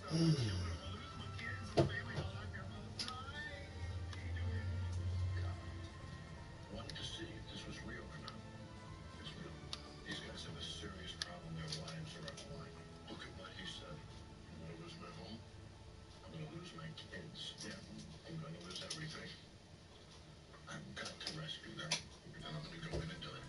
Wanted to see if this was real or not. It's real. These guys have a serious problem. Their lives are on the line. Look at what he said. I'm gonna lose my home. I'm gonna lose my kids. Yeah, I'm gonna lose everything. I've got to rescue them. And I'm gonna go in and do it.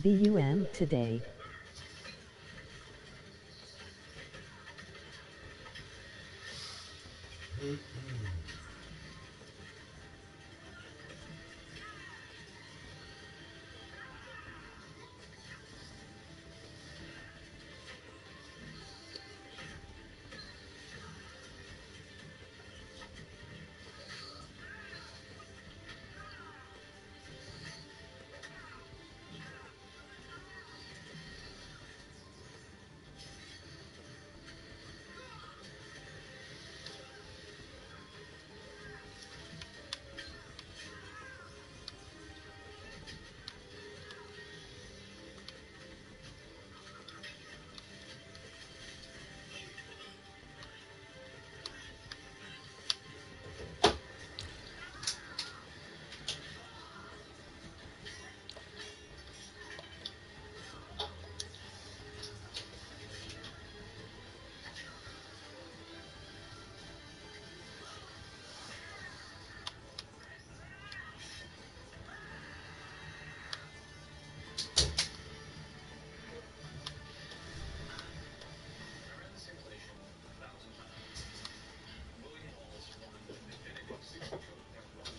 BUM today.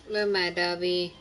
Look, my Dobby.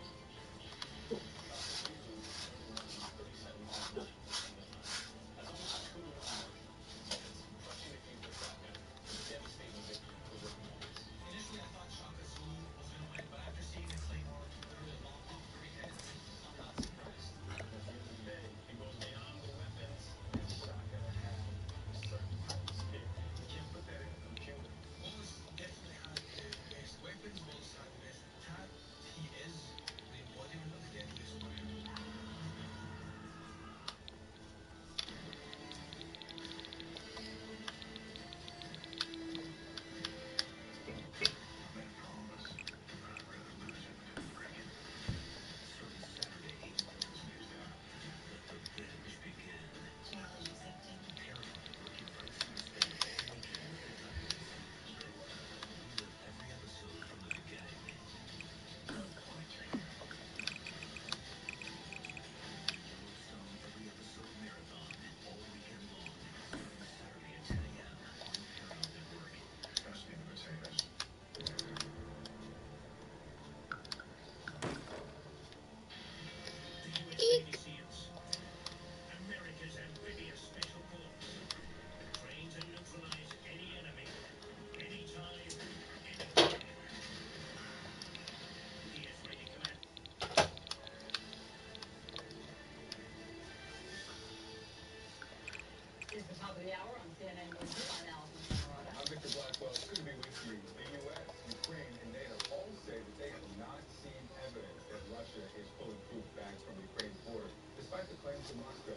I'm Victor Blackwell. It's good to be with you. The U.S., Ukraine, and NATO all say that they have not seen evidence that Russia is pulling troops back from Ukraine's border, despite the claims of Moscow.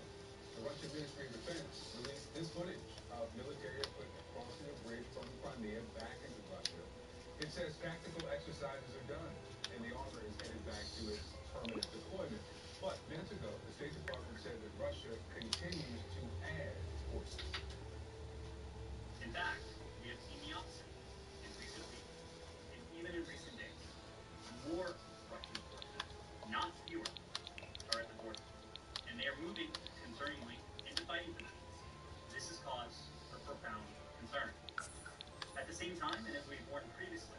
The Russian Ministry of Defense released this footage of military equipment crossing a bridge from Crimea back into Russia. It says tactical exercises are done, and the armor is headed back to its permanent deployment. But minutes ago, the State Department said that Russia continues to add forces. In fact, we have seen the opposite in recent weeks, and even in recent days. More Russian forces, not fewer, are at the border, and they are moving, concerningly, into fighting positions. This has caused a profound concern. At the same time, and as we've warned previously,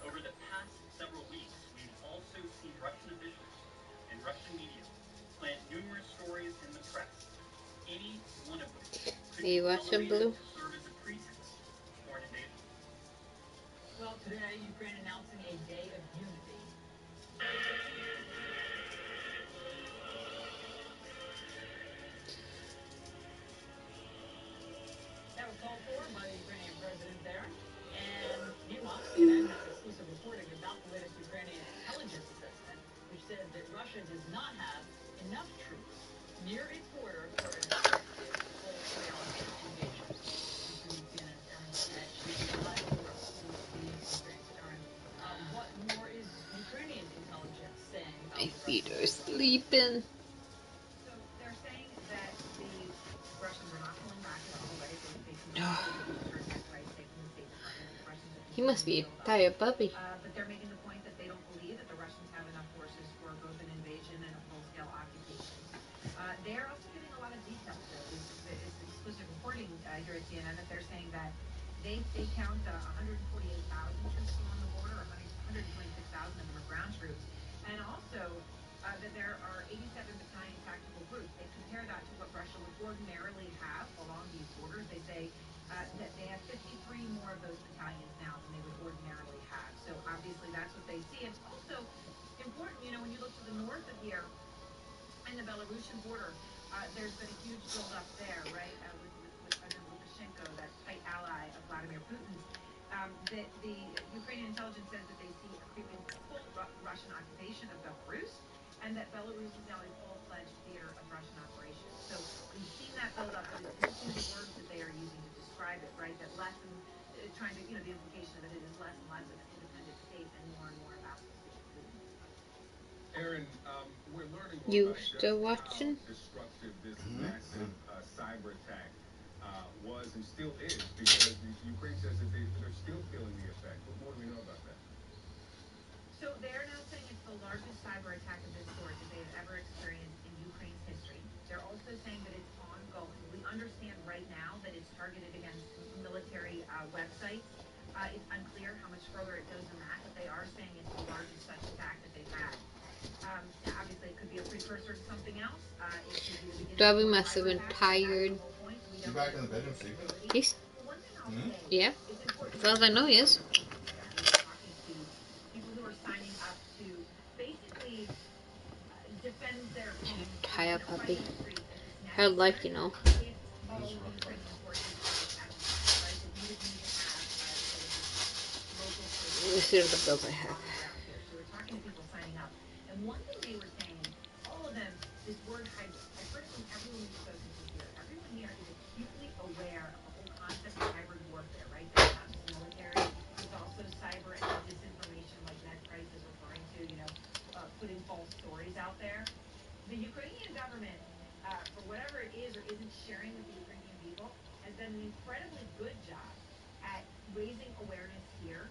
over the past several weeks, we've also seen Russian officials and Russian media plant numerous stories in the press, any one of which could be elevated to serve as a pretense for an invasion. Well, today, Ukraine announcing a day of unity. That was called for by the Ukrainian president there. And meanwhile, CNN has exclusive reporting about the latest Ukrainian intelligence assessment, which says that Russia does not have enough troops near its border for an effective full-scale invasion. CNN's Erin Burnett, she's live in the experience. Erin, what more is Ukrainian intelligence saying about My feet are sleeping. So they're saying that the Russians are not pulling back at all, right? They continue to assert that, right? Say from the State Department that the Russians are He must be a continuing to build up. tired puppy. But they're making the point that they don't believe that the Russians have enough forces for both an invasion and a full-scale occupation. They're also giving a lot of details. So it's exclusive reporting here at CNN that they're saying that they count 148,000 troops along the border. 126,000 of them are ground troops, and also that there are 87 battalion tactical groups. They compare that to what Russia would ordinarily have along these borders. They say that they have 53 more of those battalions now than they would ordinarily have. So obviously that's what they see. And it's also important, when you look to the north of here, in the Belarusian border, there's been a huge buildup there, right, with under Lukashenko, that tight ally of Vladimir Putin's. The Ukrainian intelligence says that they see a creeping full Russian occupation of Belarus, and that Belarus is now a full-fledged theater of Russian operations. So we've seen that build up, but it's interesting the words that they are using to describe it, right? That less and trying to, the implication that it is less and less of an independent state and more a vassal state to Putin. Aaron, we're learning more You about still just how watching? destructive this massive cyber attack was and still is, because the Ukraine says that they're still feeling the effect. What more do we know about that? So they are now saying it's the largest cyber attack of this sort that they have ever experienced in Ukraine's history. They're also saying that it's ongoing. We understand right now that it's targeted against military websites. It's unclear how much further it goes in that, but they are saying it's the largest such attack that they've had. Obviously, it could be a precursor to something else. It could be the beginning of Dobby more must have cyber been attacks. That's the tired. whole point. We You don't back in know the the bedroom sleeping? capability. He's, But one thing I'll say, yeah. it's important As to far as I note know, that he people is. who are taking the steps, we were talking to people who are signing up to basically defend their homes, Tie up, fight puppy. in the streets if it's Hard life, necessary, you know. if It is all a of the rough life. Ukrainian forces aren't at the front, right? That you would need to have sort of local forces Let's that see are what the bills I have. on the ground here. So we were talking to people signing up, and one thing they were saying, all of them, this word hybrid. I've heard it from everyone we've spoken to here. Everyone here is acutely aware of the whole concept of hybrid warfare, right? That it's not just military, it's also cyber and disinformation, like Ned Price is referring to, putting false stories out there. The Ukrainian government, for whatever it is or isn't sharing with the Ukrainian people, has done an incredibly good job at raising awareness here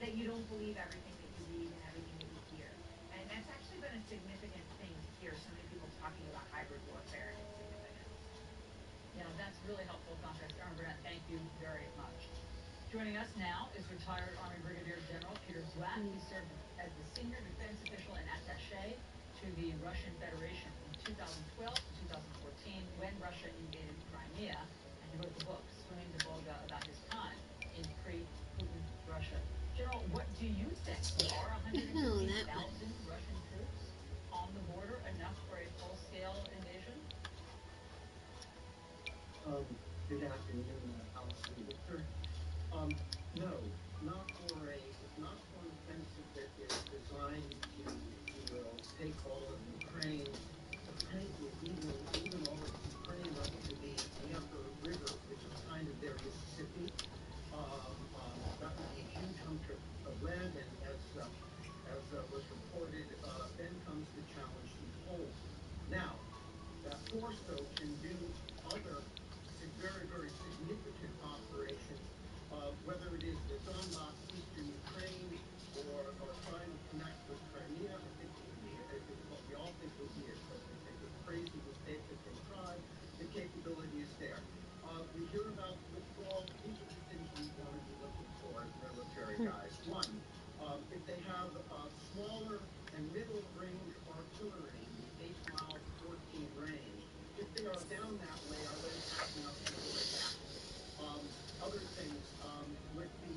that you don't believe everything that you read and everything that you hear. And that's actually been a significant thing to hear so many people talking about hybrid warfare and its significance. Yeah, that's really helpful context. Aaron Burnett, thank you very much. Joining us now is retired Army Brigadier General Peter Zwack. He served as the senior defense official and attaché to the Russian Federation from 2012 to 2014 when Russia invaded Crimea. And he wrote the book, Swimming to Volga, about his time in pre-Putin Russia. General, what do you think? Are Oh, that 150,000 Russian troops on the border enough for a full-scale invasion? Good afternoon, Allison and Victor. No, not for an offensive that is designed to, if you will, take all of Ukraine, frankly, even all of Ukraine up to the Dnieper River, which is kind of their Mississippi. That would be a huge hunk of land, and as was reported, then comes the challenge to hold. Now, that force, though, can do other very significant operations, whether it is the Donbass, eastern Ukraine, or trying to connect with Crimea. I think it would be, well, we all think it would be a crazy mistake if they tried. The capability is there. We hear about withdrawal. These are the things we want to be looking for as military guys. One, if they have smaller and middle range artillery, the 8 mile to 14 range, if they are down that way, are they packing up to go attack? Other things with the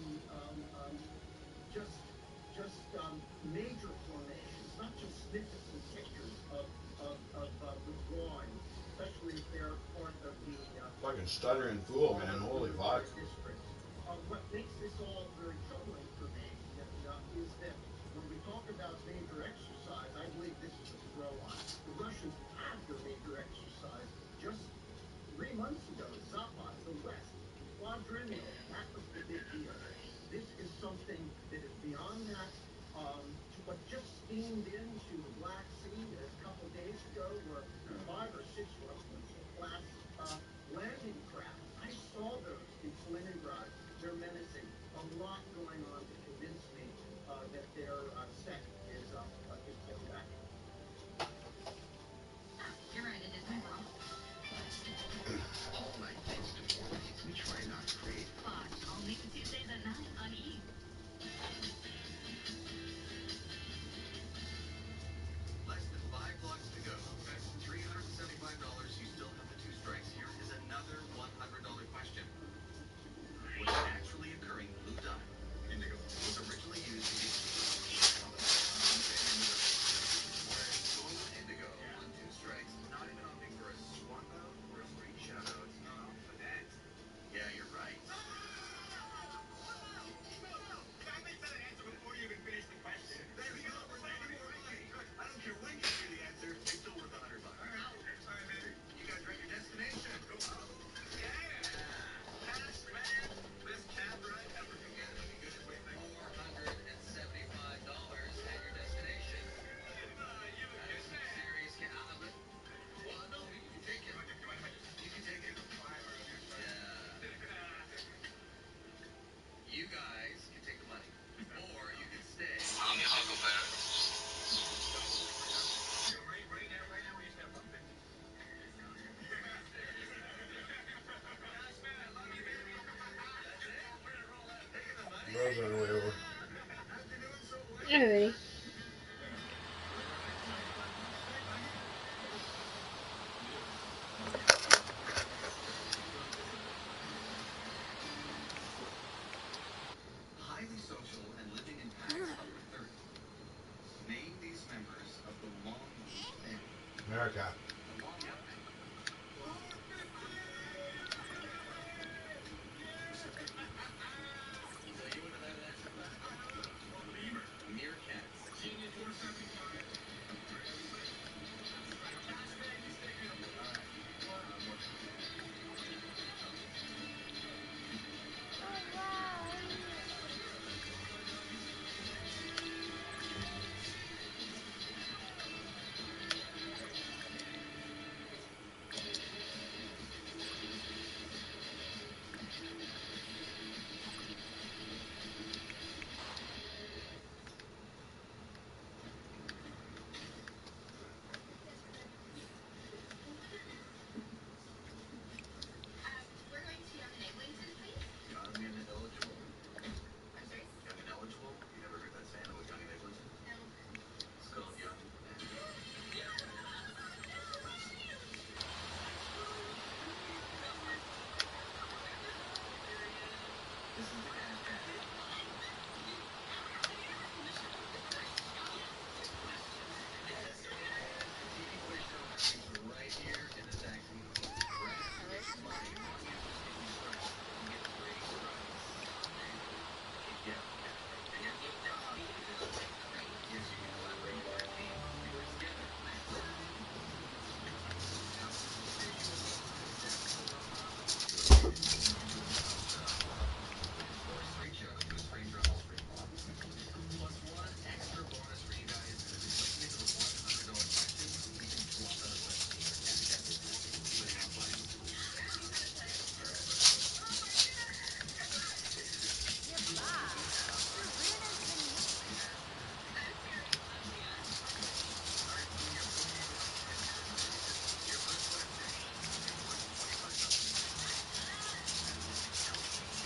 major formations, not just snippets and pictures of withdrawing, especially if they're part of the Fucking stuttering fool, man. Holy fuck. districts. What makes this all very troubling for me is that when we talk about major exercise, I believe this is a throw on. The Russians had their major exercise just 3 months ago. Zapad, the West, quadrennial, that was the big deal. This is something that is beyond that. What just steamed into the Black Sea a couple days ago were 5 or 6 Russian-class landing craft. I saw those in Kaliningrad. They're menacing. A lot going on to convince me that their set is going back. You're right, it is. Those are way over. Alrighty. Highly social and living in packs up to 30. Name these members of the longleaf family. America. The longleaf family. So you wouldn't have had an answer for that? Lemur. Meerkats. Genius 475. We're going to Young and Eglinton, please. Young and eligible. I'm sorry? Young and eligible? You never heard that saying about Young and Eglinton? No. It's called Young and... This is the hashtag. TV play show happening right here in the taxi. Grab your money on your Sticky Stripes and get free stripes. Yeah. And your little dog is a stripe free. Yes, you can collaborate with our team. We work together. Now, say you accept Aloha. Or screen share them to a stranger on the street. Plus one extra bonus for you guys. Listen into the $100 question. You can swap out a recipe or cash app it. Anybody want to play? All right, let's go. All right, Booyah, Booyah. Your first question is worth $25. LCD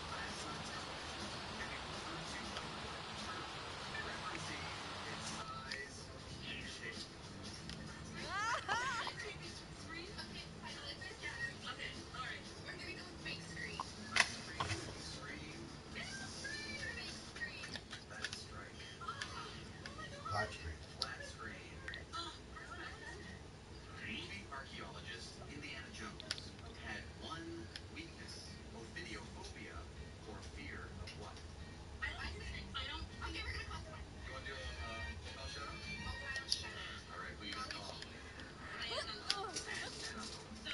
plasma television can be referred to by what term? Referencing its size and shape. Screen? Okay, fine. Let's just gather. Okay, alright. We're gonna go with big screen. A screen, screen. Big screen. That is strike. Flat screen. Flat screen. Oh, perfect. Movie archaeologist Indiana Jones had one weakness: ophidiophobia, or fear of what? Okay, we're gonna call. You want to do a mobile shout out? Mobile shout out. All right, who you gonna call? And Uncle. And Uncle. So,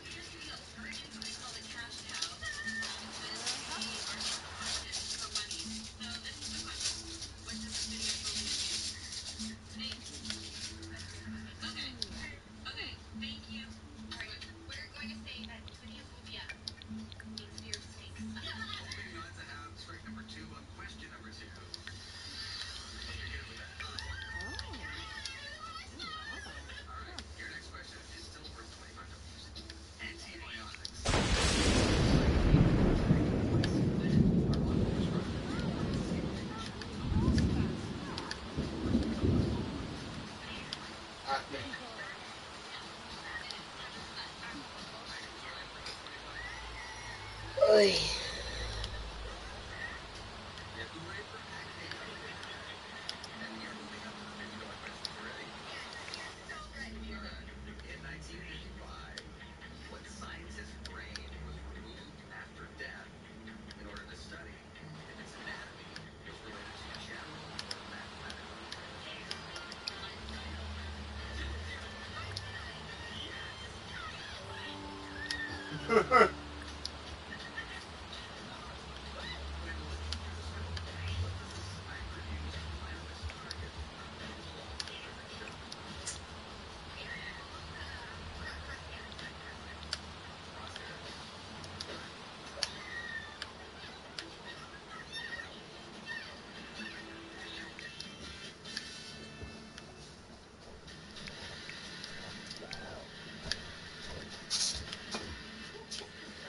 here's the deal. Target I call the cash cow. Because we are so passionate for money. So this is the question. What does the video phobia mean? Snakes. Okay. Okay, thank you. Alright, we're going to say that video phobia means fear of snakes. Hoping not to have strike number 2 on question number 2. Hope you're good with that. All right, your next question is still worth $25. Antibiotics. Acme. Oy. Yeah, hooray for acne. And you're moving up to the $50 question. You ready? All right. In 1985, what scientist's brain was removed after death in order to study if its anatomy was related to general or mathematical information? When looking through the scope, what does a sniper use to find a missing target? Goes along with a specific shot. Crosshairs. Good.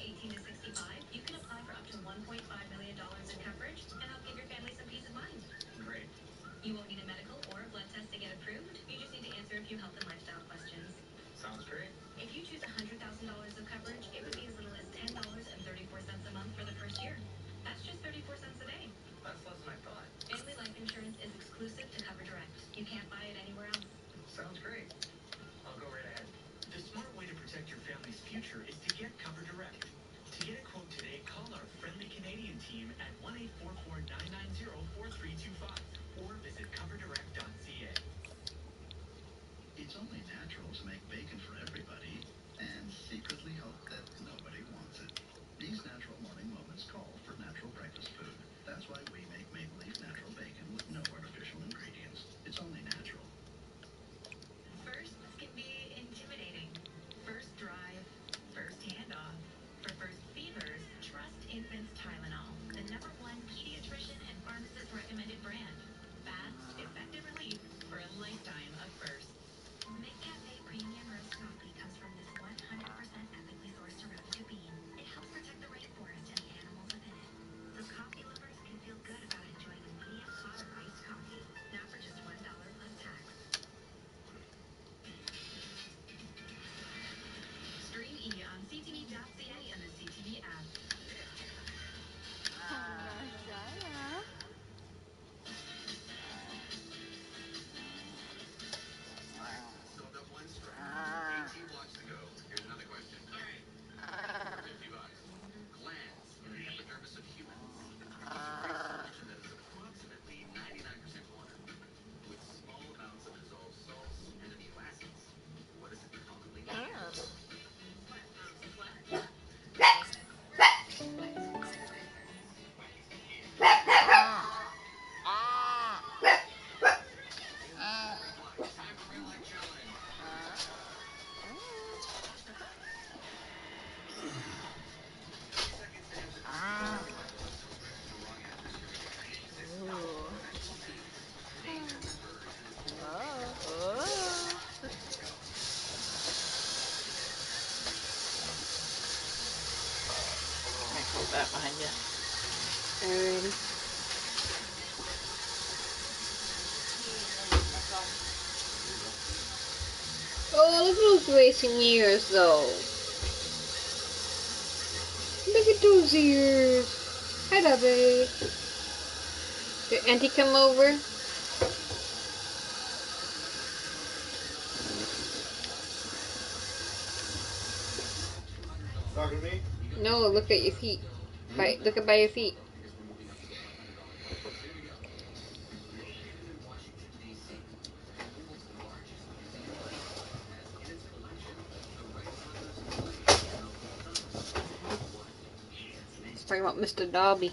18 to 65, you can apply for up to $1.5 million in coverage and help give your family some peace of mind. Great. You won't need a medical or a blood test to get approved. You just need to answer a few health and lifestyle questions. Sounds great. If you choose $100,000 of coverage, it would be as little as $10.34 a month for the first year. That's just 34 cents a day. That's less than I thought. Family life insurance is exclusive to Cover Direct. You can't buy it anywhere else. Sounds great. I'll go right ahead. The smart way to protect your family's future is to get Cover Direct. To get a quote today, call our friendly Canadian team at 1-844-990-4325 or visit coverdirect.ca. It's only natural to make bacon for everybody and secretly hope that nobody wants it. These natural morning moments call for natural breakfast food. That's why we make Maple Leaf Natural Bacon with no artificial ingredients. It's only natural. Firsts can be intimidating. First drive, first handoff. For first fevers, trust Infant's Tylenol, the #1 pediatrician and pharmacist recommended brand. Fast, effective relief for a lifetime of firsts. McCafe Premium Roast Coffee comes from this 100% ethically sourced Arabica bean. It helps protect the rainforest and the animals within it. So coffee lovers can feel good about enjoying a medium hot or iced coffee. Now for just $1 plus tax. Stream E on CTV.ca and the CTV app. Solved up one strike. 18 blocks to go. Here's another question. For 50 bucks. Glands in the epidermis of humans. It's a great solution that is approximately 99% water with small amounts of dissolved salts and amino acids. What is it commonly named? Time for real life challenge. 30 seconds to answer this question. So correct or wrong answers. Here we go. 86 alphabetical names. Name every bird that is go. Hold that behind you. Alrighty. Oh, look at those racing ears, though. Look at those ears. Hi, Debbie. Did Auntie come over? Talking to me? No, look at your feet. Look at by your feet. Because we're moving up to the $500 question. Here we go. Located in Washington, D.C., the world's largest museum has in its collection the Wright brothers' plane of all time. What is its name? He's talking about Mr. Dobby.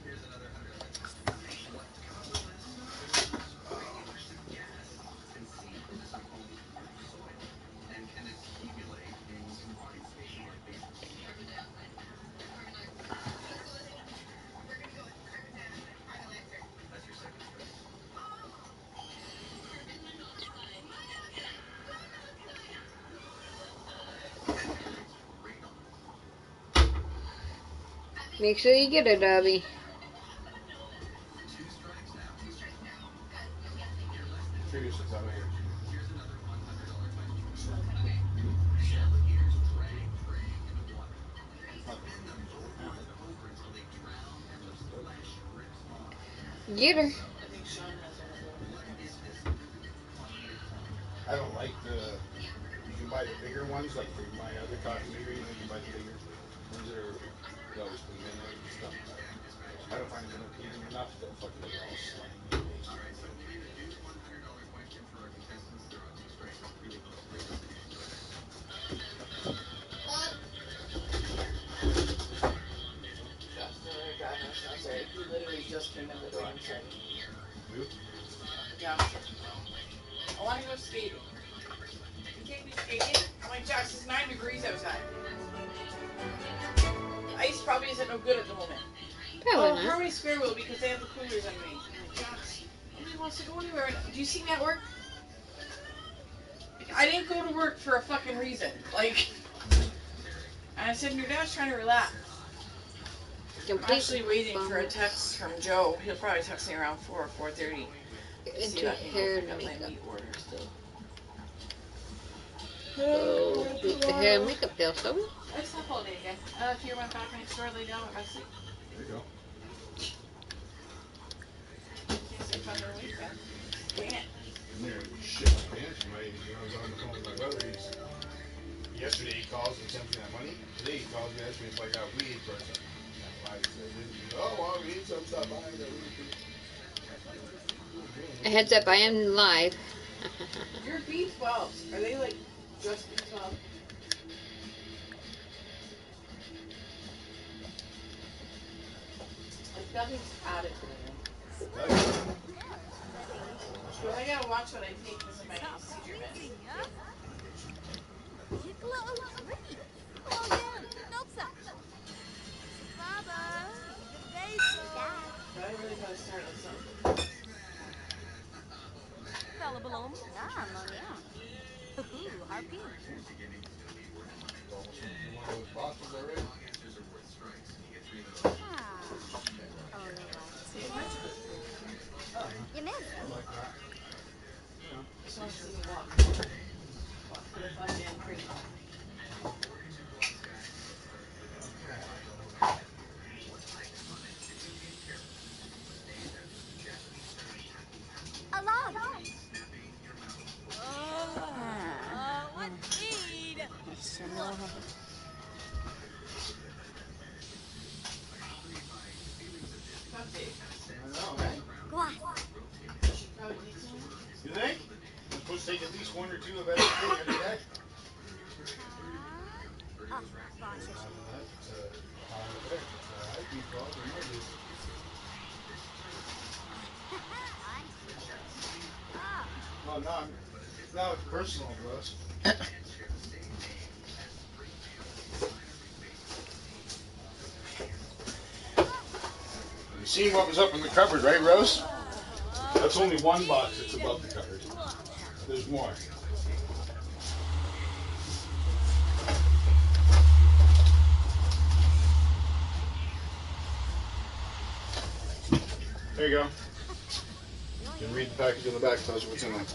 Here's another $100 question. What colorless, odorless, radioactive gas concealed in some home soil and can accumulate in some parking spaces like basements? That's your second strike. It's radon. Make sure you get it, Dobby. 2 strikes now. You're less than Seriously, it's out of here. Here's another $100 question. Alligators drag prey into water and spin them over and over until they drown and the flesh rips off. Get her. So, what is this fine art? I don't like the. You can buy the bigger ones, like for my other taxidermy. You can buy the bigger ones that are. They always put them in there and stuff. I don't find them entertaining enough that fucking they're all slimy and nasty. All right, so we'll leave a new $100 question for our contestants. They're on 2 strikes. Really close race. Enjoy this. That's the guy I was gonna say. He literally just came in the door and said, Who? yeah, I wanna go skating. You take me skating? I'm like, Josh, it's 9 degrees outside. Ice probably isn't no good at the moment. Probably Oh, not. Harmony Square will because they have the coolers underneath. I'm like, yes. Nobody wants to go anywhere. Do you see me at work? Like, I didn't go to work for a fucking reason. Like, and I said, your dad's trying to relax. I'm actually waiting for a text from Joe. He'll probably text me around 4 or 4:30. See if I can go pick up my meat order still. Oh, with the hair and makeup deal, shall we? I slept all day again. I left here, went back next door, lay down, went back to sleep. There you go. Can't say if I'm gonna wake up. Dang it. I'm there shit my pants when I was on the phone with my brother. Yesterday he calls and sends me that money. Today he calls me and asks me if I got weed for something. I said, oh, well, we need some stuff. I got weed for you. A heads up, I am live. Your B12s, are they like just B12? Like nothing's added to them. But I gotta watch what I take because of my seizure meds. But I really gotta start on something. One of those boxes already? See, it might be. You missed. I like that. Yeah. Just want to see me walk. Walk for the fucking free. You think? I'm supposed to take at least one or two of everything every day. Well, now it's personal for us. You seen what was up in the cupboard, right, Rose? That's only one box that's above the cupboard. There's more. There you go. You can read the package on the back, tells you what's in there.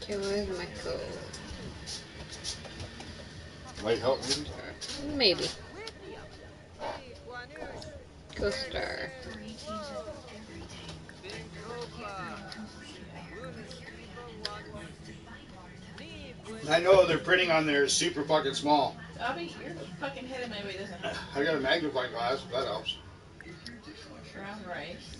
Okay, where's my code? Might help, maybe? Maybe. Co-star. I know they're printing on there super fucking small. Abby, you're fucking head in my way, doesn't it? I got a magnifying glass, if that helps. Brown rice.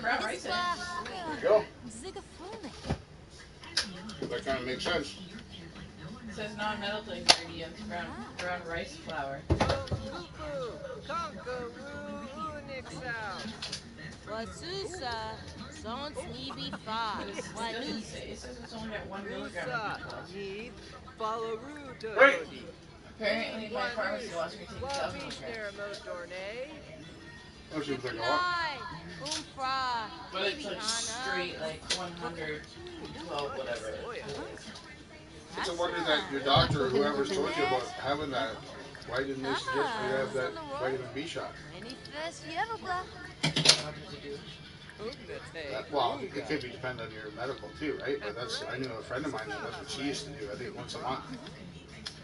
Brown rice in it. There you go. That kind of makes sense. It says non-medical ingredients, brown rice flour. What does it say? It says it's only got 1 milligram of B12. Right. Apparently my pharmacy wants me to take 12 milligrams. That seems like a lot. But it's like straight, like 100, 12, whatever it is. It's a wonder that your doctor or whoever's told you about having that, why didn't they suggest you have that vitamin B shot? Well, it could be dependent on your medical too, right? But I knew a friend of mine that's what she used to do. I think once a month,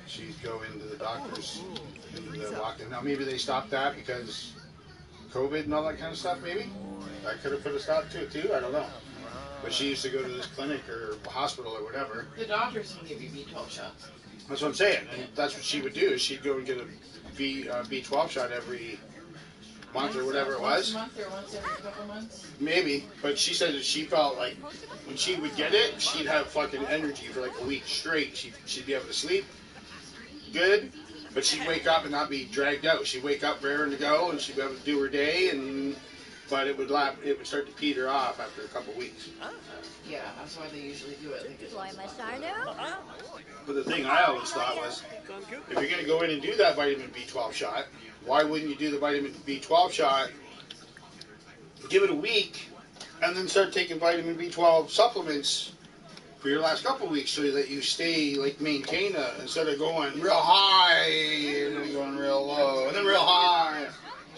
she'd go into the doctors and walk in. Now maybe they stopped that because COVID and all that kind of stuff, maybe. That could have put a stop to it too. I don't know. But she used to go to this clinic or hospital or whatever. The doctors can give you B12 shots. That's what I'm saying. And that's what she would do. Is she'd go and get a B12 shot every month or whatever it was. Once a month or once every couple months? Maybe. But she said that she felt like when she would get it, she'd have fucking energy for like a week straight. She'd be able to sleep good, but she'd wake up and not be dragged out. She'd wake up raring to go and she'd be able to do her day, but it would start to peter off after a couple weeks. Yeah, that's why they usually do it. But the thing I always thought was, if you're going to go in and do that vitamin B12 shot, why wouldn't you do the vitamin B12 shot, give it a week, and then start taking vitamin B12 supplements for your last couple weeks so that you stay, like, maintain it instead of going real high and then going real low and then real high.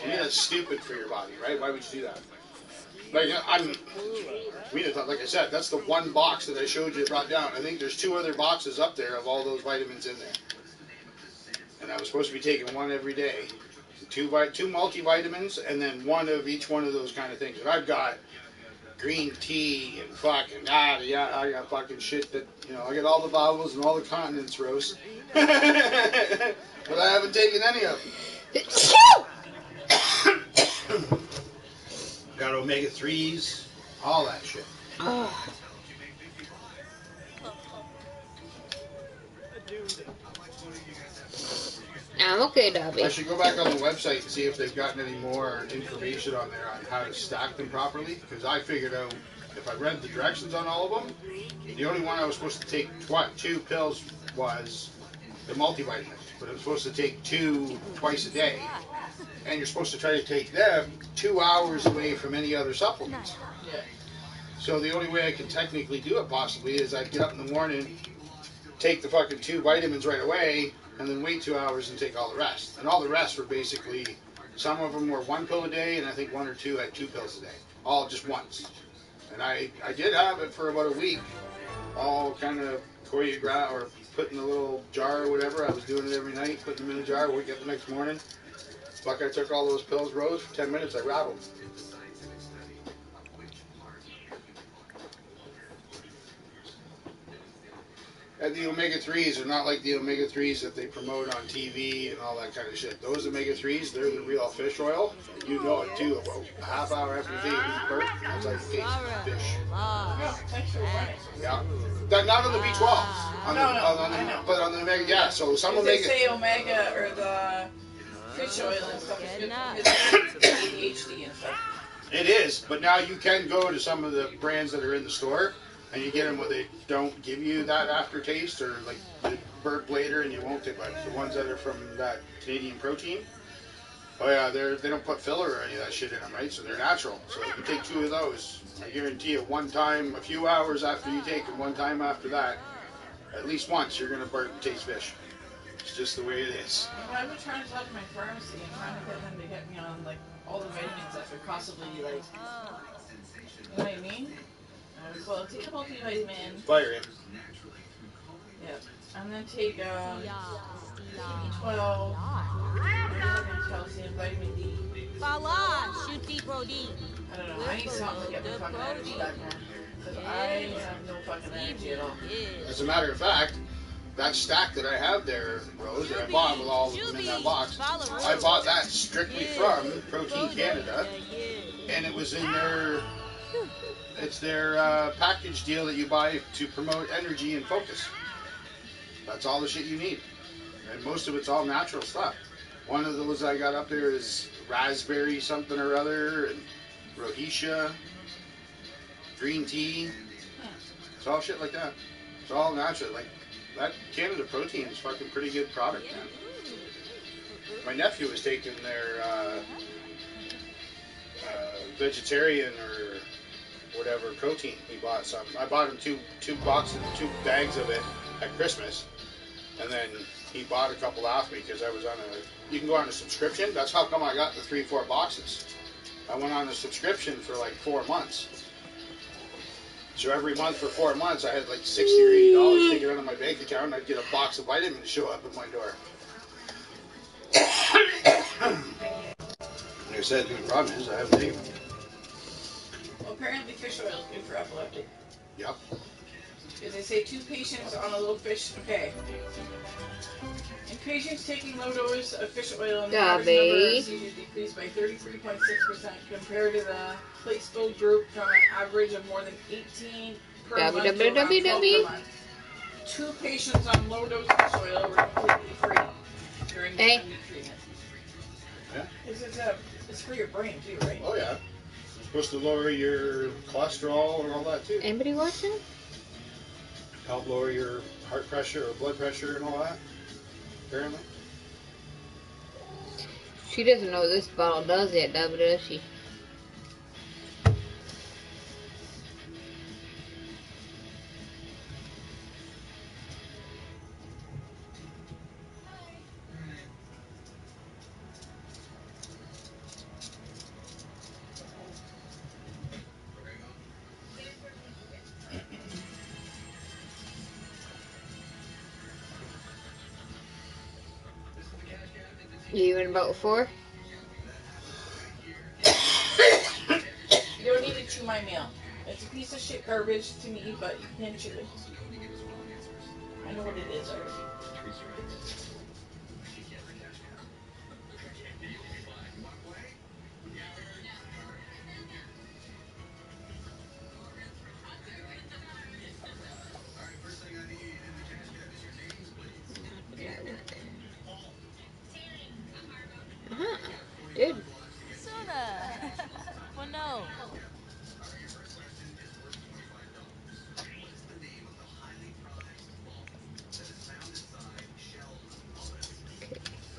So that's stupid for your body, right? Why would you do that? Like, like I said, that's the one box that I showed you brought down. I think there's 2 other boxes up there of all those vitamins in there. And I was supposed to be taking one every day. 2 multivitamins and then 1 of each one of those kind of things. And I've got green tea and fucking, I got fucking shit that, I get all the vowels and all the continents, Rose. But I haven't taken any of them. Got omega-3s, all that shit. I'm okay, Dobby. I should go back on the website and see if they've gotten any more information on there on how to stack them properly. Because I figured out, if I read the directions on all of them, the only one I was supposed to take 2 pills was the multivitamin. But I was supposed to take 2 twice a day. And you're supposed to try to take them 2 hours away from any other supplements. Yeah. So the only way I could technically do it possibly is I'd get up in the morning, take the fucking 2 vitamins right away, and then wait 2 hours and take all the rest. And all the rest were basically, some of them were 1 pill a day, and I think 1 or 2 had 2 pills a day. All just once. And I did have it for about a week, all kind of choreographed or put in a little jar or whatever. I was doing it every night, putting them in a jar, wake up the next morning. Fuck, I took all those pills, Rose, for 10 minutes, I rattled. And the omega-3s are not like the omega-3s that they promote on TV and all that kind of shit. Those omega-3s, they're the real fish oil. You know it too. About a half hour after you take a burp, it's like tasting fish. Yeah, thanks for running. Yeah. Not on the B12. No, but on the omega, yeah. So some omega. They say omega or the fish oil and stuff is good for ADHD and stuff. It is, but now you can go to some of the brands that are in the store. And you get them where they don't give you that aftertaste or like the burp later and you won't take like the ones that are from that Canadian protein. Oh yeah, they don't put filler or any of that shit in them, right? So they're natural. So if you take 2 of those, I guarantee you one time, a few hours after you take them, one time after that, at least once you're going to burp and taste fish. It's just the way it is. Well, I've been trying to talk to my pharmacy and trying to get them to get me on like all the vitamins that could possibly like, you know what I mean? Well, take a multivitamin. Fire it. Yep. And then take B12, calcium, vitamin D. I don't know. I need something to get my fucking energy back, man. Because I have no fucking energy at all. As a matter of fact, that stack that I have there, Rose, that I bought with all of them in that box, I bought that strictly from Protein Canada, and it was in their... It's their package deal that you buy to promote energy and focus. That's all the shit you need. And most of it's all natural stuff. One of those I got up there is raspberry something or other, and rhodesia, green tea. It's all shit like that. It's all natural. Like, that Canada Protein is fucking pretty good product, man. My nephew was taking their vegetarian or whatever protein. He bought some. I bought him two boxes, 2 bags of it at Christmas, and then he bought a couple off me because I was on a. You can go on a subscription. That's how come I got the 3-4 boxes. I went on a subscription for like 4 months. So every month for 4 months, I had like $60 or $80 taken out of my bank account, and I'd get a box of vitamins show up at my door. Like I said, the problem is I haven't taken them. apparently fish oil is good for epileptic. Yep. Because they say 2 patients on a low fish. Okay. In patients taking low dose of fish oil, the average number of seizures decreased by 33.6% compared to the placebo group, from an average of more than 18 per month to around 12 per month. 2 patients on low dose fish oil were completely free during the 10-week treatment. Yeah. It's for your brain too, right? Oh yeah. It's supposed to lower your cholesterol and all that too. Anybody watching? Help lower your heart pressure or blood pressure and all that. Apparently. She doesn't know what this bottle does yet, does she? You in about 4? You don't need to chew my meal. It's a piece of shit garbage to me, but you can chew it. I know what it is already. Good. Soda. Well, no.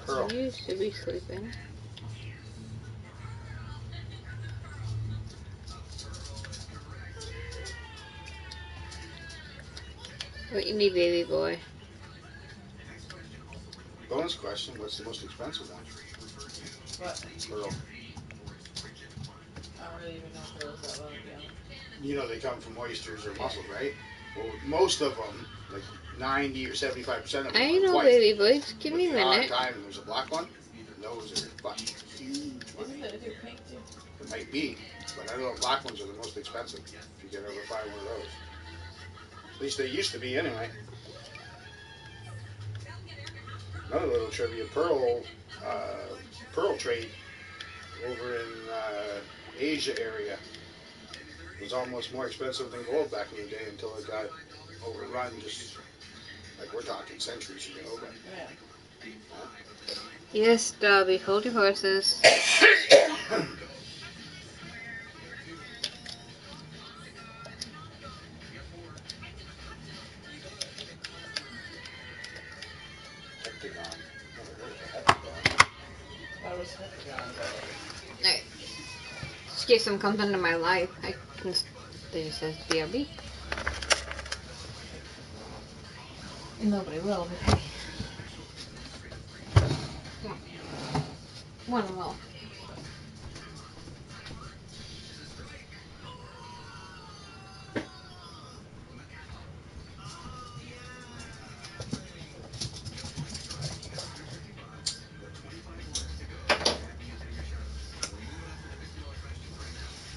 Pearl. You should be sleeping. What you need, baby boy? Bonus question: what's the most expensive one? What? Pearl. I don't really even know if pearls that well, to be honest. You know they come from oysters or mussels, right? Well, most of them, like 90 or 75% of them, I are know, white. baby boy. Just give me a But the odd minute. time there's a black one, and those are fucking huge. Isn't it pink too? It might be, but I know the black ones are the most expensive. If you can ever find one of those, at least they used to be anyway. Another little trivia: pearl trade over in Asia area was almost more expensive than gold back in the day until it got overrun. Just like we're talking centuries ago, but yeah. Yes, Dobby, hold your horses. heptagon. Never heard of a heptagon. That was heptagon, but... Alright. Just in case something comes into my life, I can. They just says BRB. Nobody will, but hey. One will.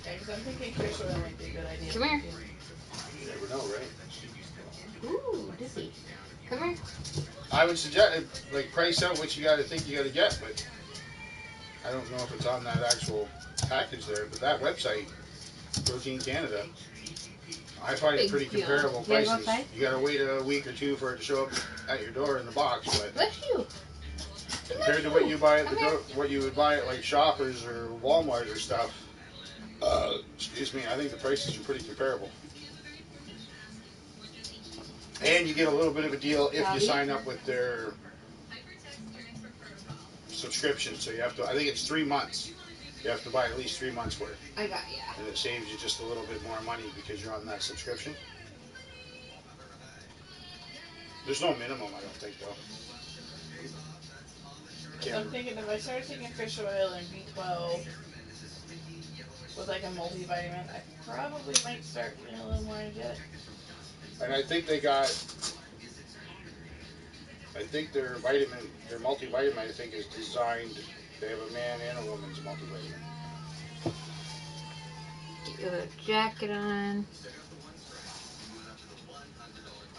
Yeah, because I'm thinking fish oil might be a good idea. Come here. You never know, right? Ooh, Dizzy. Come here. I would suggest, like, price out what you got to think you got to get, but I don't know if it's on that actual package there. But that website, Protein Canada, I find it pretty comparable prices. You got to wait a week or two for it to show up at your door in the box, but Bless you. compared to what you buy at what you would buy at like Shoppers or Walmart or stuff, excuse me, I think the prices are pretty comparable. And you get a little bit of a deal if you sign up with their subscription. So you have to, I think it's 3 months. You have to buy at least 3 months worth. I got ya. And it saves you just a little bit more money because you're on that subscription. There's no minimum, I don't think, though. So I'm thinking if I started taking fish oil and B12 with like a multivitamin, I probably might start feeling a little more energetic. And I think their multivitamin, I think, is designed, they have a man and a woman's multivitamin. Get your little jacket on.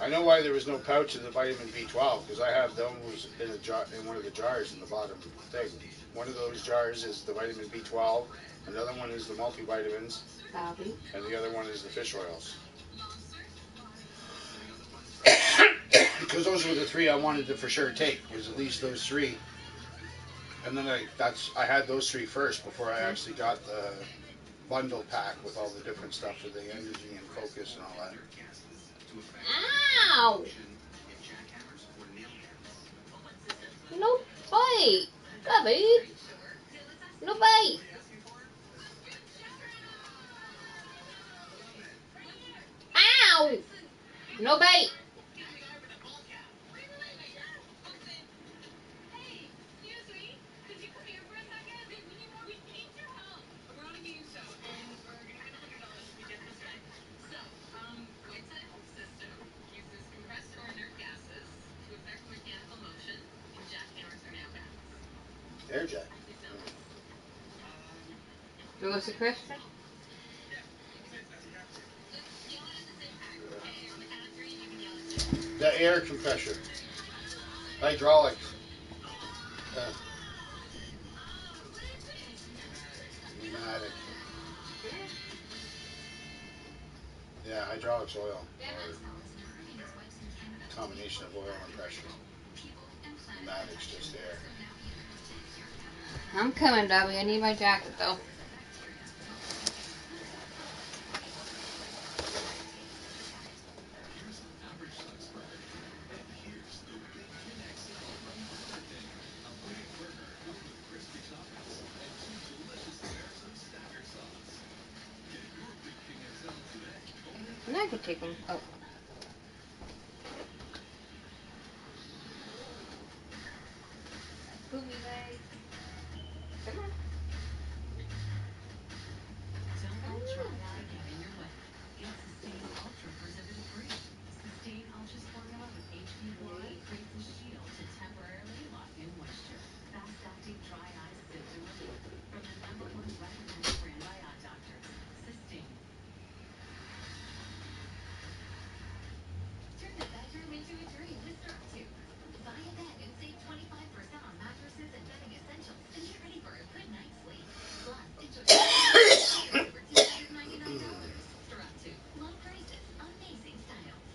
I know why there was no pouch of the vitamin B12 because I have those in a jar in one of the jars in the bottom thing. One of those jars is the vitamin B12, another one is the multivitamins, Bobby. and the other one is the fish oils. Because those were the three I wanted to for sure take. Was at least those three, and then I had those three first before I actually got the bundle pack with all the different stuff for the energy and focus and all that. Ow! No bite! Bobby! No bite! Ow! No bite! Air jet. What's the question? The air compressor. Hydraulic. Pneumatic. Yeah, hydraulics oil. Or combination of oil and pressure. Pneumatics just air. I'm coming, Dobby. I need my jacket, though. And I could take them. Oh. Booby leg. Come on. Don't let dry eye get in your way. Get Sustain Ultra preservative-free. Sustain Ultra's formula with HP Blonde creates a shield to temporarily lock in moisture. Fast-acting dry eye symptom relief from the #1 recommended brand by eye doctors. Sustain. Turn the bedroom into a dream with StrapTube. Buy a bed and save 25% on mattresses and bedding essentials and get ready for a good night's sleep. Plus, enjoy over $299. StrapTube. Low prices, amazing styles.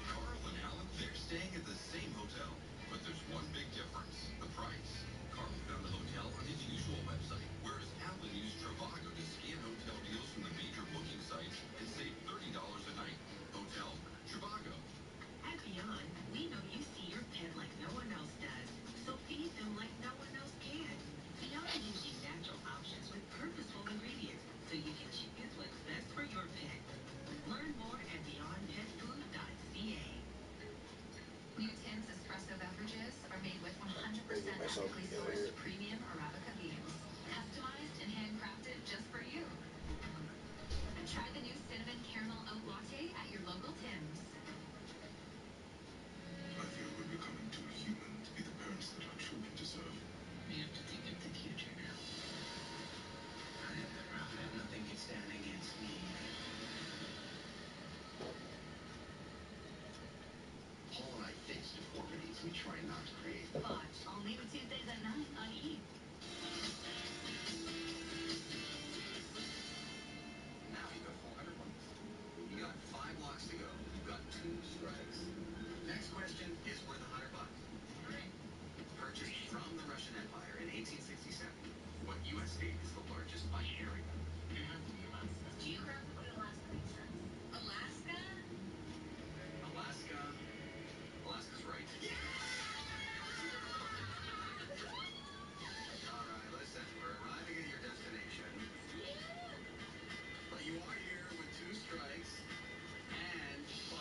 Carl and Alan, they're staying at the same hotel, but there's one big difference: the price. Carl found a hotel on his usual website, whereas Alan used Trivago to scan hotel deals from the major booking sites and save $30 a night. Hotel, Trivago. At Beyond, we know you see your pet like no one else does, so feed them like no one else can. Beyond gives you natural options with purposeful ingredients, so you can choose what's best for your pet. Learn more at beyondpetfood.ca. New Tim's espresso beverages are made with 100% ethically sourced premium Arabica beans, customized and handcrafted just for you. Try the new cinnamon caramel oat latte at your local Tim's. I feel we're becoming too human to be the parents that our children deserve. We have to think of the future now. I am the prophet. Nothing can stand against me. Paul and I face deformities we try not to create. Watch all new Tuesdays at 9 on E! Now you've got 400 points. You got 5 blocks to go. You've got 2 strikes. Next question is worth $100. Purchased from the Russian Empire in 1867. What U.S. state is the largest by area? Geographically, Alaska makes sense. Alaska? Alaska. Alaska's right. All right, listen. We're arriving at your destination. But you are here with 2 strikes and $500.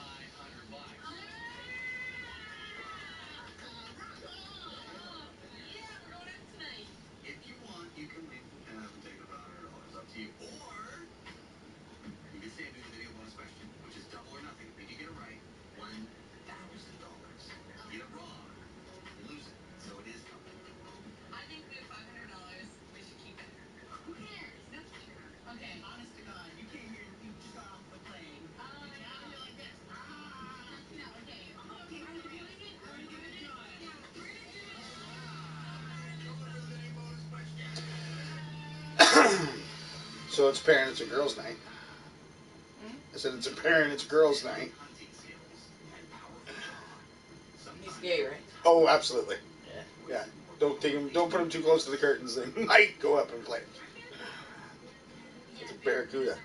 If you want, you can leave and take the $500. So it's parent, it's a girls' night. I said it's a parent, it's girls' night. He's gay, right? Oh, absolutely. Yeah. Yeah. Don't take him. Don't put him too close to the curtains. They might go up in flames. It's a barracuda.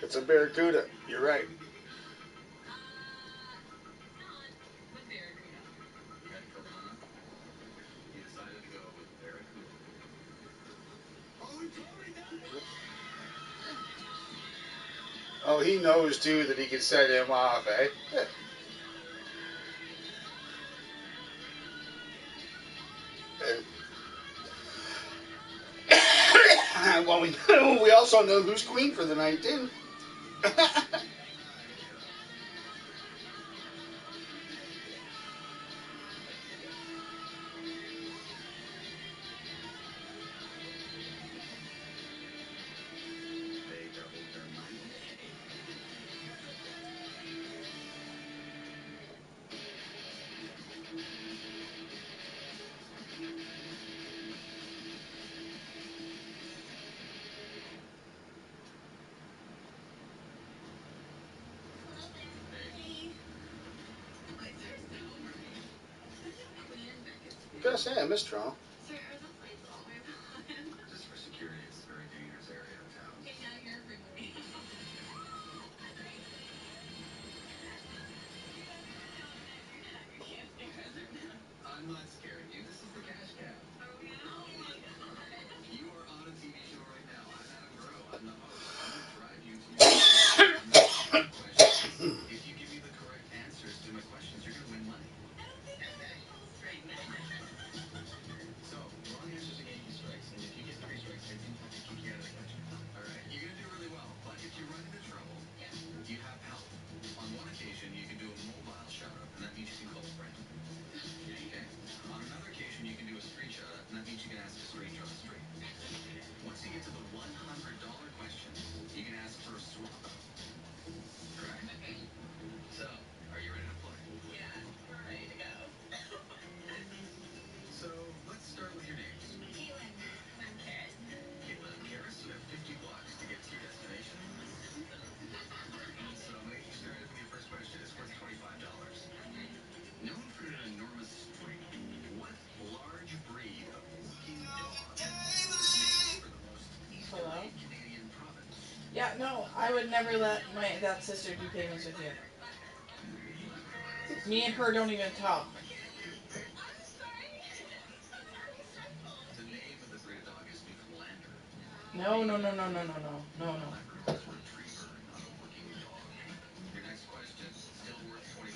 It's a barracuda. You're right. He decided to go with Barracuda. Oh, he totally does! Oh, he knows too that he can set him off, eh? Well, we also know who's queen for the night too. They doubled their money. Gotta say, I miss Toronto. Sir, are those lights all the way on? Just for security, it's a very dangerous area of town. Okay, yeah, you're freaking me. You can't scare us right now. I'm not scaring you. This is the cash cab. Are we gonna? Oh my god. You are on a TV show right now. I'm Adam Groh. I'm the host. I'm going to drive you to your destination. Questions. If you give me the correct answers to my questions, you're going to win money. I don't think I'm gonna pull straight now. So, wrong answers are getting strikes, and if you get 3 strikes, I do have to kick you out of the kitchen. All right, you're going to do really well, but if you run into trouble, you have help. On one occasion, you can do a mobile shout-out, and that means you can call a friend. Okay? On another occasion, you can do a street shout-out, and that means you can ask a stranger on the street. Once you get to the $100 question, you can ask for a swap-out. Correct? Okay. So, are you ready to play? Yeah, we're ready to go. So, let's start with your names. Caitlin, I'm Karis. Caitlin and Karis, you have 50 blocks to get to your destination. So, making started with your first question is worth $25. Known for their enormous strength, what large breed of working dog was named for the most Hello? easterly Canadian province? Yeah, no, I would never let that sister do payments with you. Me and her don't even talk. The name of the breed of dog is Newfoundlander. No, no, no, no, no, no, no, no, no. Labrador is a retriever, not a working dog. Your next question, still worth $25.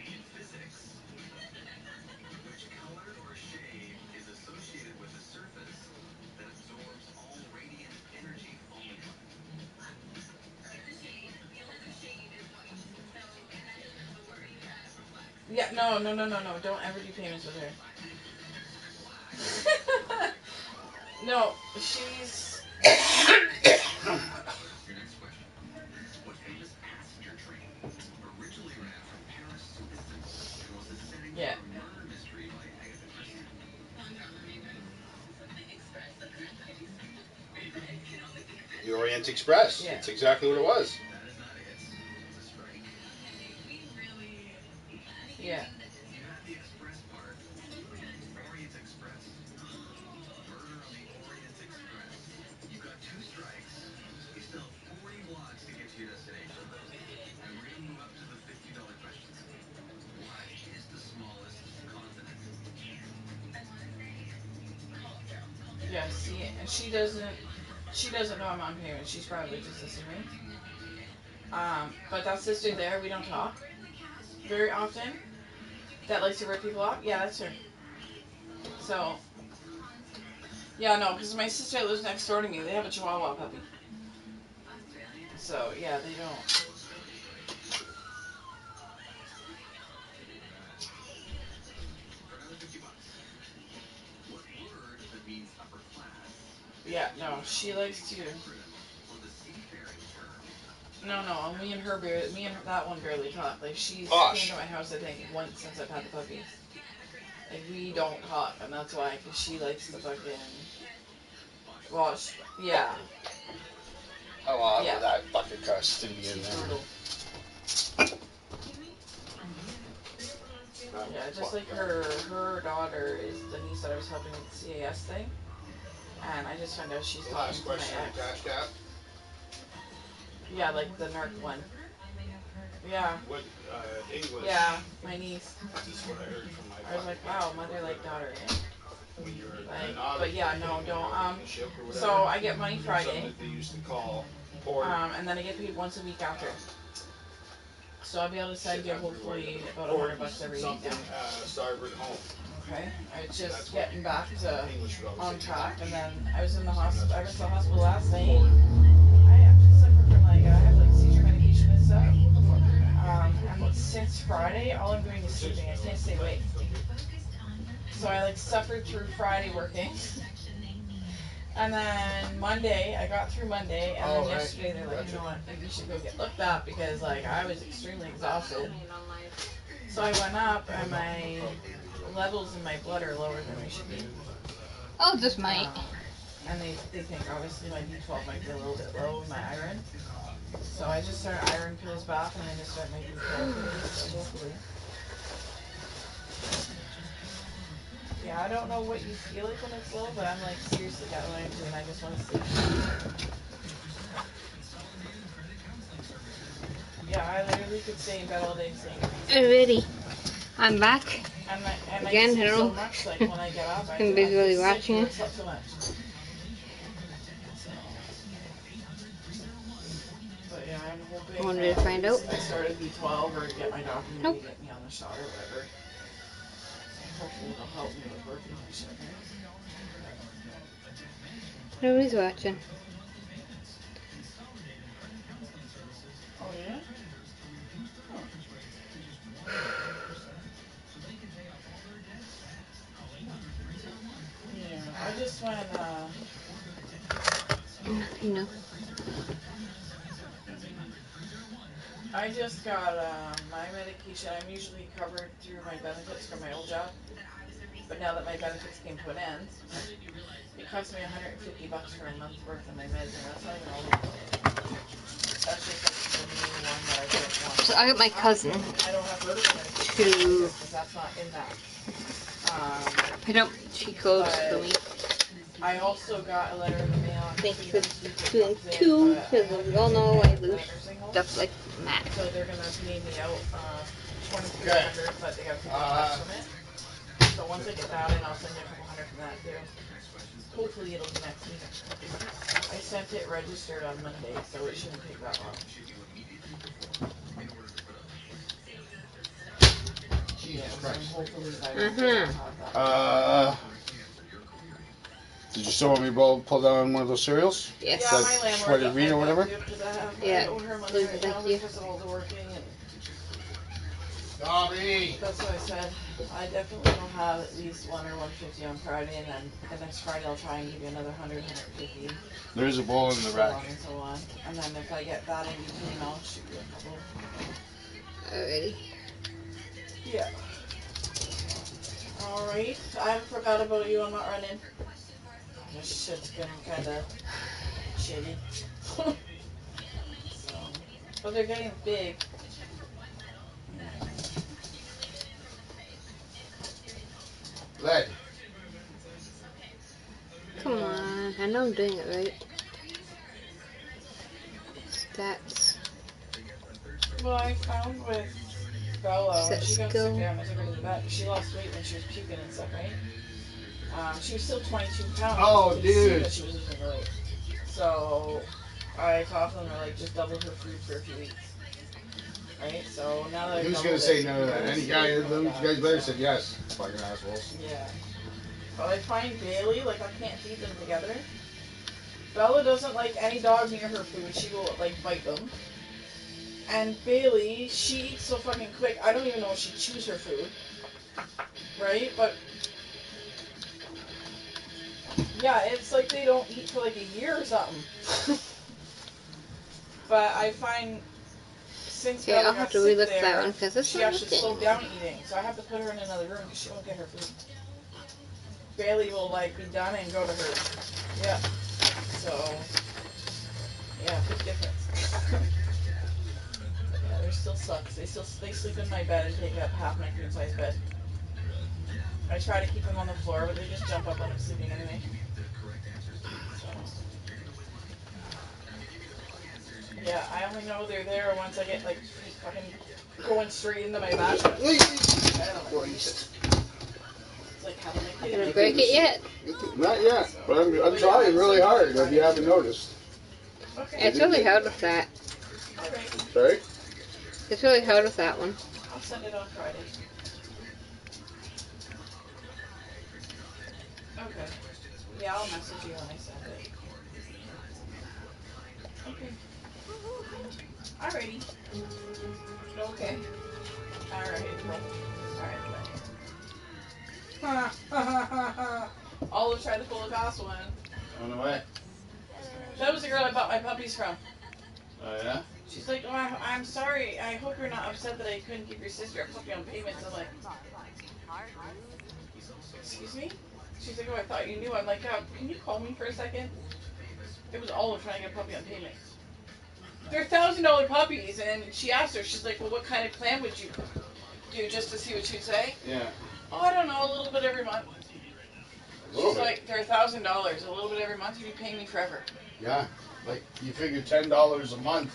In physics, which color or shade is associated with a surface that absorbs all radiant energy falling on it? The shade. The only other shade is white. So, and that doesn't have a word that reflects. Yeah, no, no, no, no, no. Don't ever do payments with her. No, she's... Your next question. What famous passenger train originally ran from Paris to Istanbul and was the setting Yeah. for a murder mystery by Agatha Christie? Express the cranberries. I can only think of The Orient Express. Yeah. That's exactly what it was. That is not it. It's a strike. Okay, we really need Yeah. to do this. You had the express part. Orient Express. Murder on the Orient Express. You got 2 strikes. You still have 40 blocks to get to your destination. And we're going to move up to the $50 questions. What is the smallest continent? I want to say culture. Yeah, see, and she doesn't know I'm on payments. She's probably just assuming. But that sister there, we don't talk very often. That likes to rip people off. Yeah, that's her. So, yeah, no, because my sister lives next door to me. They have a Chihuahua puppy. So, yeah, they don't. For another 50 bucks. What word that means upper class Yeah, no, she likes to. acronym for the seafaring term? No, me and that one barely talk. Like, she's Posh. came to my house, I think, once since I've had the puppy. Like, we don't talk, and that's why, because she likes to fucking... Well, yeah. How long Yeah. would that fucking cuss to be in She's there? brutal. Yeah, just like her daughter is the niece that I was helping with the CAS thing. And I just found out she's The talking last to my question on ex. Cash App. Yeah, like the narc one. Yeah. What, English? Yeah, my niece. This is what I heard from my I was like, wow, mother like daughter, eh? When you're Like, not but yeah, no, when you're don't. on the ship or whatever. So I get money Something Friday. that they used to call port. And then I get paid once a week after. So I'll be able to send you hopefully about $100 every week now. Starboard home. Okay. It's just getting back to on track, and then I was in the hospital. I went to the hospital last night. I suffer from I have like seizure medication and stuff. And since Friday, all I'm doing is sleeping. I can't stay awake. So I like suffered through Friday working. And then Monday, I got through Monday, and then yesterday they're like, you know what, maybe you should go get looked at because like I was extremely exhausted. So I went up, and my levels in my blood are lower than they should be. Oh, just might. And they think obviously my B12 might be a little bit low in my iron. So I just started iron pills back, and I'm going to start my B12 pills, so hopefully. Yeah, I don't know what you feel like when it's low, but I'm like, seriously, got what I'm doing. I just want to sleep. Yeah, I literally could stay in bed all day saying. Alrighty, I'm back. And Again, I hello. so much, like, when I get up, I'm visually watching it. So much. But yeah, I'm hoping. I wanted to find out. I started B12 or get my doctor to Nope. get me on the shot or whatever. So hopefully it'll help me with working my shit, right? Nobody's watching. Oh yeah? Yeah, I just went, No. I just got, my medication. I'm usually covered through my benefits from my old job. But now that my benefits came to an end, it cost me $150 for a month's worth of my meds, and that's not even all of them. That's just like the main one that I don't want. So I got my cousin I don't have further medication to. because that's not in that. I don't. She goes for me. I also got a letter in the mail. Thank you for doing two, because we all know I lose stuff like that. So they're gonna pay me out $2,300, but they gotta take $50 from it. So once I get that in, I'll send you a couple hundred from that too. Hopefully it'll be next week. I sent it registered on Monday, so it shouldn't take that long. Jesus Christ. Hopefully by Monday I'll have that. Did you still want me to pull down one of those cereals? Yes. Yeah, my landlord Shredded wheat or whatever? Yeah. Please, Right thank now you. because of all the working and Dobby! that's what I said. I definitely will have at least 1 or 150 on Friday, and then the next Friday I'll try and give you another 100, 150. There is a bowl in the rack. And so on. And then if I get that in between, I'll shoot you a couple. Alrighty. Yeah. Alright. I haven't forgot about you. I'm not running. This shit's been kind of shitty. So, but they're getting big. Lead. Come on. I know I'm doing it right. Stats. Well, I found with Bella, when she got Skill. sick down, I took her to the vet. She lost weight when she was puking and stuff, right? She was still 22 pounds. Oh, You could see dude. that she was losing weight. So I talked to them, they're like, just double her food for a few weeks. Right? So now that Who's gonna say no to that? Any guy, you guys better said yes. Fucking assholes. Yeah. But I find Bailey, like, I can't feed them together. Bella doesn't like any dog near her food. She will, like, bite them. And Bailey, she eats so fucking quick, I don't even know if she chews her food. Right? But yeah, it's like they don't eat for like a year or something. But I find since Okay, Bella I'll got have to sick relist that there, one because this she one actually was slowed down eating. So I have to put her in another room because she won't get her food. Bailey will like be done and go to her. Yeah. So yeah, big difference. Yeah, they're still sucks. They sleep in my bed and take up half my queen size bed. I try to keep them on the floor, but they just jump up when I'm sleeping anyway. So. Yeah, I only know they're there once I get like fucking going straight into my back. It's like having a kid. Gonna break it yet? Not yet, but I'm trying really hard. If you haven't noticed. Okay. It's really hard with that. Okay. Sorry? It's really hard with that one. I'll send it on Friday. Okay. Yeah, I'll message you when I send it. Okay. Alrighty. Okay. Alright, April. Alright, bye. Olive tried to pull a fast one. On the way. That was the girl I bought my puppies from. Oh, yeah? She's like, oh, I'm sorry. I hope you're not upset that I couldn't give your sister a puppy on payments. I'm like, excuse me? She's like, oh, I thought you knew. I'm like, can you call me for a second? It was Olive trying to get a puppy on payments. They're $1,000 puppies, and she asked her, she's like, well, what kind of plan would you do just to see what she'd say? Yeah. Oh, I don't know, a little bit every month. She's like, they're $1,000, a little bit every month, you'd be paying me forever. Yeah. Like, you figure $10 a month.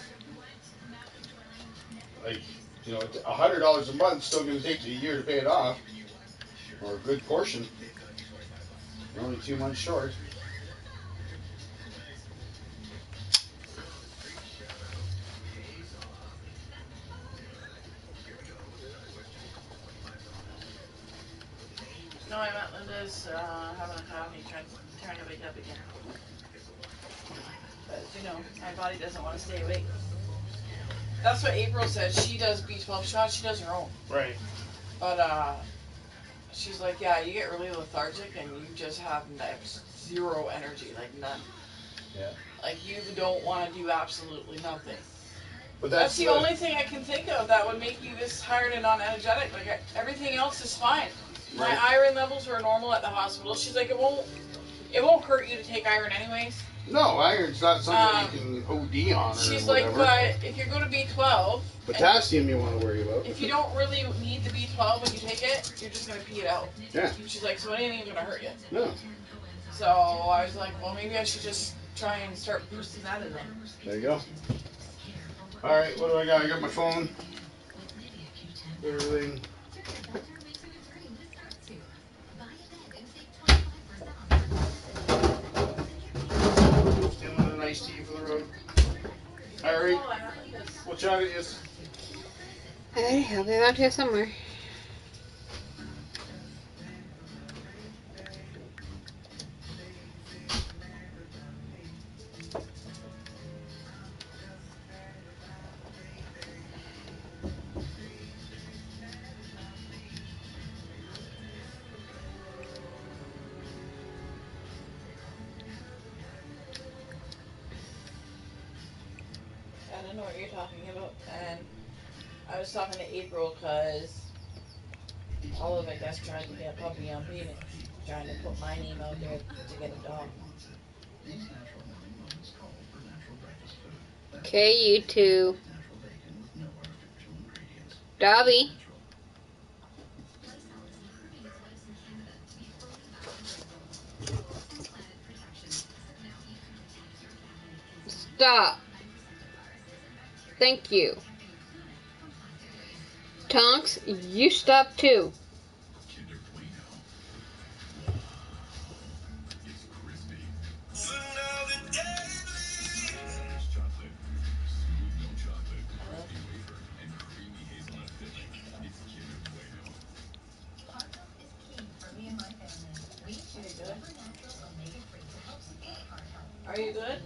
Like, you know, $100 a month still going to take you a year to pay it off. Or a good portion. You're only 2 months short. No, I'm at Linda's having a coffee, trying to wake up again. But as you know, my body doesn't want to stay awake. That's what April said. She does B12 shots. She does her own. Right. But she's like, yeah, you get really lethargic and you just have zero energy, like none. Yeah. Like you don't want to do absolutely nothing. But That's the only thing I can think of that would make you this tired and non-energetic. Like everything else is fine. My iron levels were normal at the hospital. She's like, it won't hurt you to take iron anyways. No, iron's not something you can OD on. She's or like, whatever. but if you go to B12, potassium you want to worry about. if you don't really need the B12 when you take it, you're just gonna pee it out. Yeah. She's like, so it ain't even gonna hurt you. No. So I was like, well, maybe I should just try and start boosting that in there. There you go. All right, what do I got? I got my phone. Everything. Still with a nice tea for the road. All right. We'll chat at you. Alright, I'll be around here somewhere. I don't know what you're talking about. And I was talking to April because Olive, I guess, tried to get a puppy on payment. Trying to put my name out there to get a dog. Okay, you two. Dobby. Stop. Thank you. Tonks, you stop too. Are you good?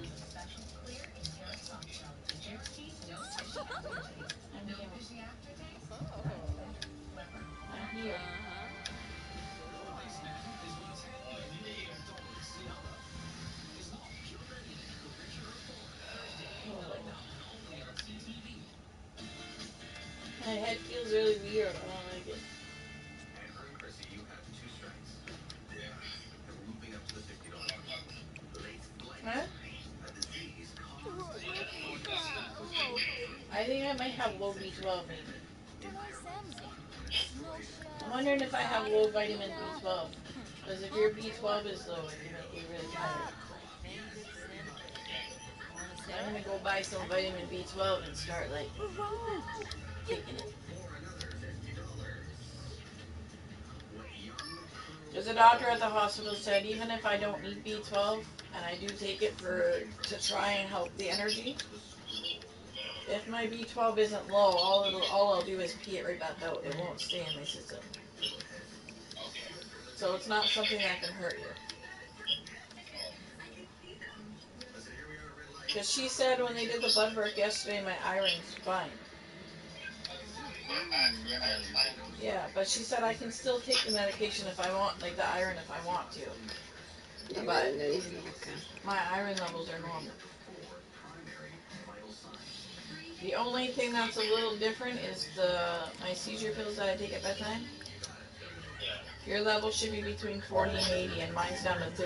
I'm here. My head feels really weird. I don't like it. And her and Chrissy, you have 2 strikes. Yeah. And we're moving up to the $50 level. Late blight. Huh? A disease caused by a Whoa. I think I might have low B12 maybe. Don't know Samsung. No I'm chef. wondering if I have low vitamin Nah. B12. Because if your B12 is low, it can make you really tired. Mango Sandwich. Wanna So I'm share? gonna go buy some vitamin B12 and start like taking it. for another $50. What young Because the doctor at the hospital said even if I don't need B12 and I do take it to try and help the energy, if my B12 isn't low, all I'll do is pee it right back out. It won't stay in my system. So it's not something that can hurt you. Listen, here we are at red light. Because she said when they did the blood work yesterday, my iron's fine. Yeah, but she said I can still take the medication if I want, like the iron if I want to. But my iron levels are normal. The only thing that's a little different is my seizure pills that I take at bedtime. Your level should be between 40 and 80, and mine's down to 30.